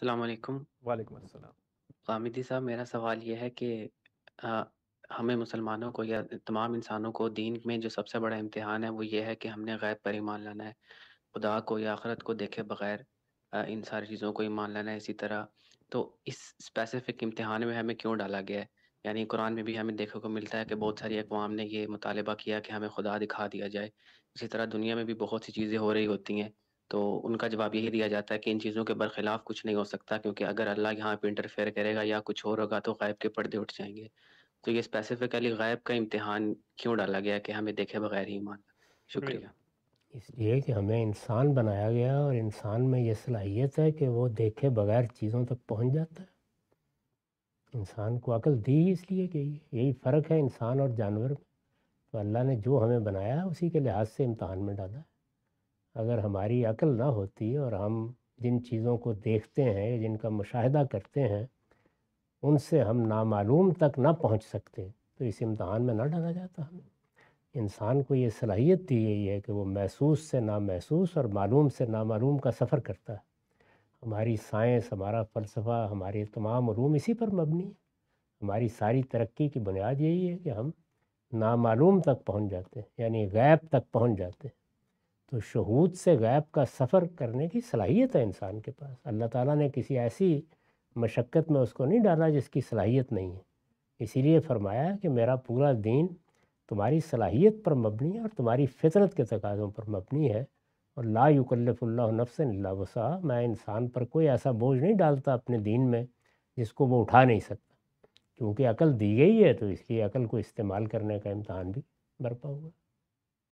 السلام علیکم۔ وعلیکم السلام۔ غامدی صاحب، میرا سوال یہ ہے کہ آ، ہمیں مسلمانوں کو یا تمام انسانوں کو دین میں جو سب سے بڑا امتحان ہے وہ یہ ہے کہ ہم نے غیب پر ایمان لانا ہے، خدا کو یا آخرت کو دیکھے بغیر ان ساری چیزوں کو ایمان لانا ہے اسی طرح۔ تو اس اسپیسیفک امتحان میں ہمیں کیوں ڈالا گیا ہے؟ یعنی قرآن میں بھی ہمیں دیکھنے کو ملتا ہے کہ بہت ساری اقوام نے یہ مطالبہ کیا کہ ہمیں خدا دکھا دیا جائے، اسی طرح دنیا میں بھی بہت سی چیزیں ہو رہی ہوتی ہیں، تو ان کا جواب یہی دیا جاتا ہے کہ ان چیزوں کے برخلاف کچھ نہیں ہو سکتا، کیونکہ اگر اللہ یہاں پہ انٹرفیئر کرے گا یا کچھ اور ہوگا تو غیب کے پردے اٹھ جائیں گے۔ تو یہ اسپیسیفکلی غیب کا امتحان کیوں ڈالا گیا کہ ہمیں دیکھے بغیر ہی ایمان لانا ہے؟ شکریہ۔ شکریہ۔ اس لیے کہ ہمیں انسان بنایا گیا اور انسان میں یہ صلاحیت ہے کہ وہ دیکھے بغیر چیزوں تک پہنچ جاتا ہے۔ انسان کو عقل دی اس لیے کہ یہی فرق ہے انسان اور جانور میں۔ تو اللہ نے جو ہمیں بنایا ہے اسی کے لحاظ سے امتحان میں ڈالا ہے۔ اگر ہماری عقل نہ ہوتی اور ہم جن چیزوں کو دیکھتے ہیں جن کا مشاہدہ کرتے ہیں ان سے ہم نامعلوم تک نہ پہنچ سکتے تو اس امتحان میں نہ ڈالا جاتا ہمیں۔ انسان کو یہ صلاحیت دی گئی ہے کہ وہ محسوس سے نامحسوس اور معلوم سے نامعلوم کا سفر کرتا ہے۔ ہماری سائنس، ہمارا فلسفہ، ہمارے تمام علوم اسی پر مبنی ہے۔ ہماری ساری ترقی کی بنیاد یہی ہے کہ ہم نامعلوم تک پہنچ جاتے ہیں، یعنی غیب تک پہنچ جاتے ہیں۔ تو شہود سے غیب کا سفر کرنے کی صلاحیت ہے انسان کے پاس۔ اللہ تعالیٰ نے کسی ایسی مشقت میں اس کو نہیں ڈالا جس کی صلاحیت نہیں ہے۔ اسی لیے فرمایا کہ میرا پورا دین تمہاری صلاحیت پر مبنی ہے اور تمہاری فطرت کے تقاضوں پر مبنی ہے، اور لا یکلف اللہ نفسا الا وسعہا، میں انسان پر کوئی ایسا بوجھ نہیں ڈالتا اپنے دین میں جس کو وہ اٹھا نہیں سکتا۔ کیونکہ عقل دی گئی ہے تو اس لیے عقل کو استعمال کرنے کا امتحان بھی برپا ہوا۔